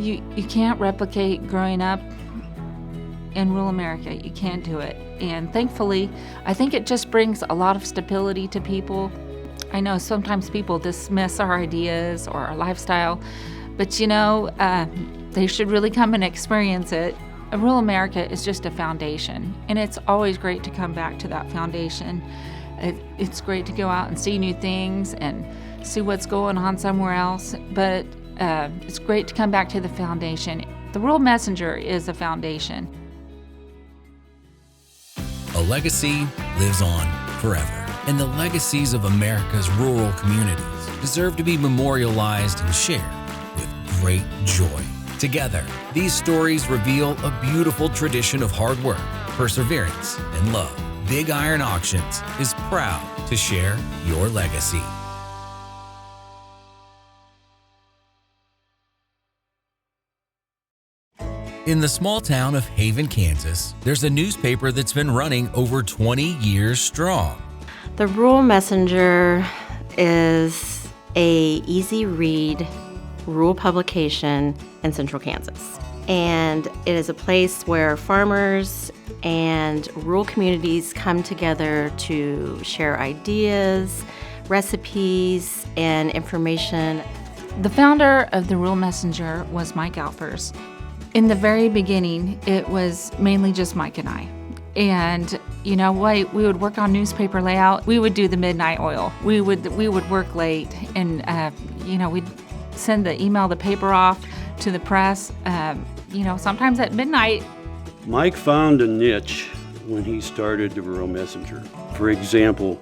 You can't replicate growing up in rural America. You can't do it. And thankfully, I think it just brings a lot of stability to people. I know sometimes people dismiss our ideas or our lifestyle, but they should really come and experience it. Rural America is just a foundation, and it's always great to come back to that foundation. It's great to go out and see new things and see what's going on somewhere else, but it's great to come back to the foundation. The Rural Messenger is a foundation. A legacy lives on forever, and the legacies of America's rural communities deserve to be memorialized and shared with great joy. Together, these stories reveal a beautiful tradition of hard work, perseverance, and love. Big Iron Auctions is proud to share your legacy. In the small town of Haven, Kansas, there's a newspaper that's been running over 20 years strong. The Rural Messenger is a easy-read rural publication in central Kansas. And it is a place where farmers and rural communities come together to share ideas, recipes, and information. The founder of the Rural Messenger was Mike Alpers. In the very beginning, it was mainly just Mike and I. And we would work on newspaper layout. We would do the midnight oil. We would work late, and we'd send the paper off to the press. Sometimes at midnight. Mike found a niche when he started the Rural Messenger. For example,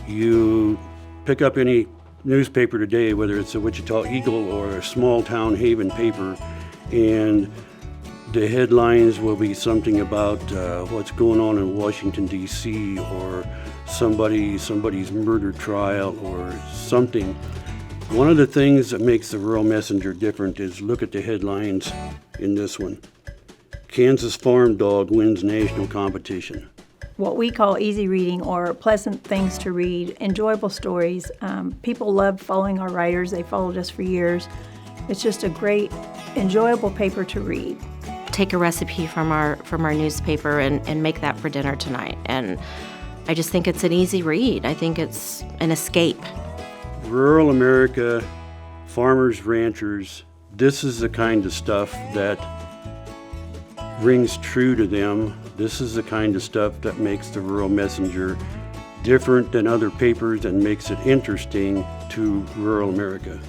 you pick up any newspaper today, whether it's a Wichita Eagle or a small town Haven paper, and the headlines will be something about what's going on in Washington, D.C., or somebody's murder trial or something. One of the things that makes the Rural Messenger different is look at the headlines in this one. Kansas farm dog wins national competition. What we call easy reading, or pleasant things to read, enjoyable stories. People love following our writers. They followed us for years. It's just a great, enjoyable paper to read. Take a recipe from our newspaper and make that for dinner tonight. And I just think it's an easy read. I think it's an escape. Rural America, farmers, ranchers, this is the kind of stuff that rings true to them. This is the kind of stuff that makes the Rural Messenger different than other papers and makes it interesting to rural America.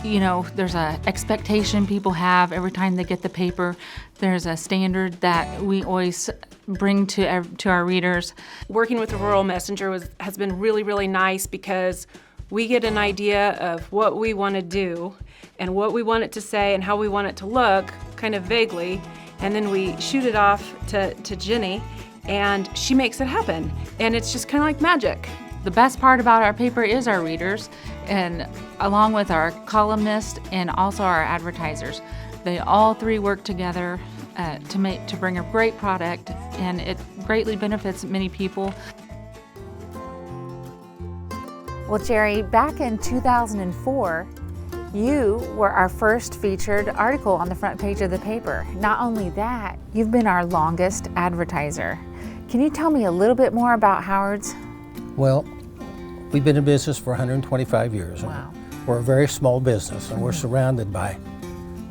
There's an expectation people have every time they get the paper. There's a standard that we always bring to our readers. Working with the Rural Messenger has been really, really nice because we get an idea of what we want to do and what we want it to say and how we want it to look, kind of vaguely, and then we shoot it off to Jenny, and she makes it happen. And it's just kind of like magic. The best part about our paper is our readers, and along with our columnists and also our advertisers. They all three work together to bring a great product, and it greatly benefits many people. Well, Jerry, back in 2004, you were our first featured article on the front page of the paper. Not only that, you've been our longest advertiser. Can you tell me a little bit more about Howard's? Well, we've been in business for 125 years. Wow. We're a very small business, and we're surrounded by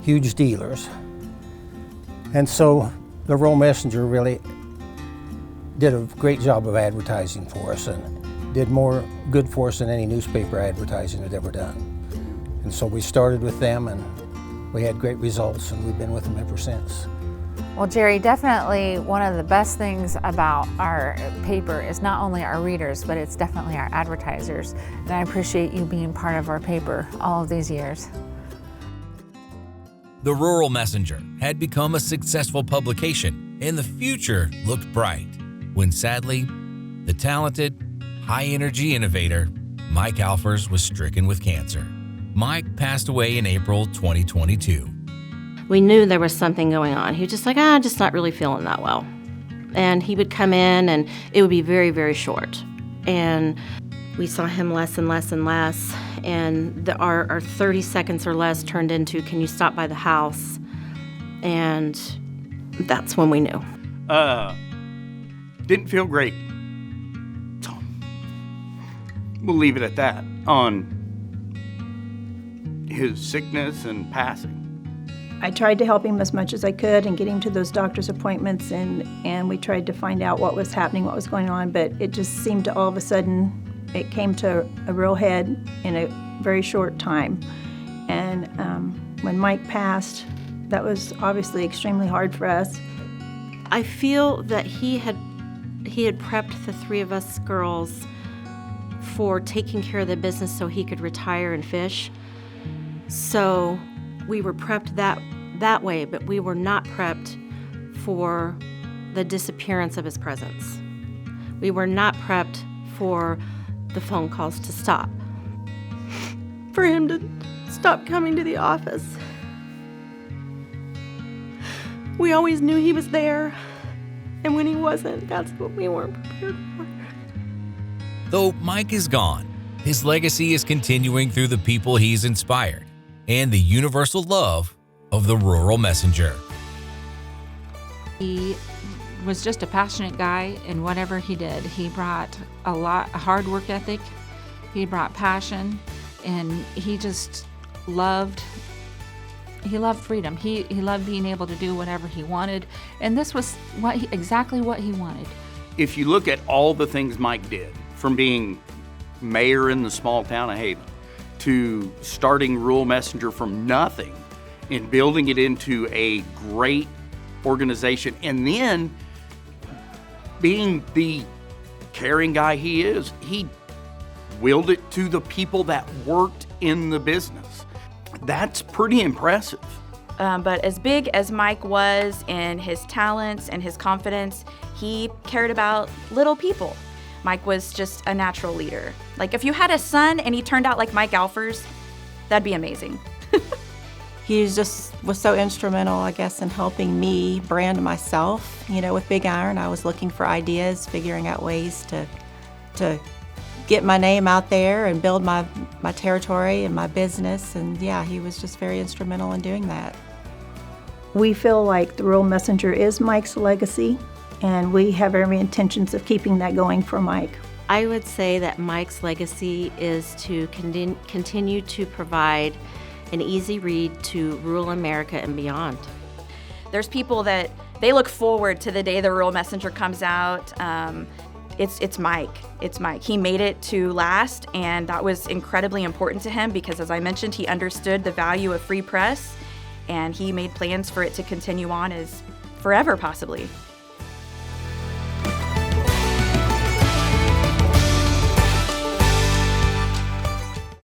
huge dealers. And so the Rural Messenger really did a great job of advertising for us and did more good for us than any newspaper advertising had ever done. And so we started with them, and we had great results, and we've been with them ever since. Well, Jerry, definitely one of the best things about our paper is not only our readers, but it's definitely our advertisers. And I appreciate you being part of our paper all of these years. The Rural Messenger had become a successful publication, and the future looked bright, when sadly, the talented, high-energy innovator, Mike Alpers, was stricken with cancer. Mike passed away in April 2022. We knew there was something going on. He was just like, just not really feeling that well. And he would come in, and it would be very, very short. And we saw him less and less and less, and our 30 seconds or less turned into, can you stop by the house? And that's when we knew. Didn't feel great. So, we'll leave it at that, on his sickness and passing. I tried to help him as much as I could and get him to those doctor's appointments, and we tried to find out what was happening, what was going on, but it just seemed to all of a sudden, it came to a real head in a very short time. And when Mike passed, that was obviously extremely hard for us. I feel that he had prepped the three of us girls for taking care of the business so he could retire and fish. So we were prepped that way, but we were not prepped for the disappearance of his presence. We were not prepped for the phone calls to stop, for him to stop coming to the office. We always knew he was there, and when he wasn't, that's what we weren't prepared for. Though Mike is gone, his legacy is continuing through the people he's inspired and the universal love of the rural messenger. He was just a passionate guy in whatever he did. He brought a hard work ethic, he brought passion, and he just loved freedom. He loved being able to do whatever he wanted, and this was exactly what he wanted. If you look at all the things Mike did, from being mayor in the small town of Haven, to starting Rural Messenger from nothing and building it into a great organization, and then being the caring guy he is, he willed it to the people that worked in the business. That's pretty impressive. But as big as Mike was in his talents and his confidence, he cared about little people. Mike was just a natural leader. Like, if you had a son and he turned out like Mike Alfers, that'd be amazing. He just was so instrumental, I guess, in helping me brand myself. You know, with Big Iron, I was looking for ideas, figuring out ways to get my name out there and build my territory and my business. And yeah, he was just very instrumental in doing that. We feel like the Rural Messenger is Mike's legacy, and we have every intentions of keeping that going for Mike. I would say that Mike's legacy is to continue to provide an easy read to rural America and beyond. There's people that they look forward to the day the Rural Messenger comes out. It's Mike. It's Mike. He made it to last, and that was incredibly important to him because, as I mentioned, he understood the value of free press, and he made plans for it to continue on as forever, possibly.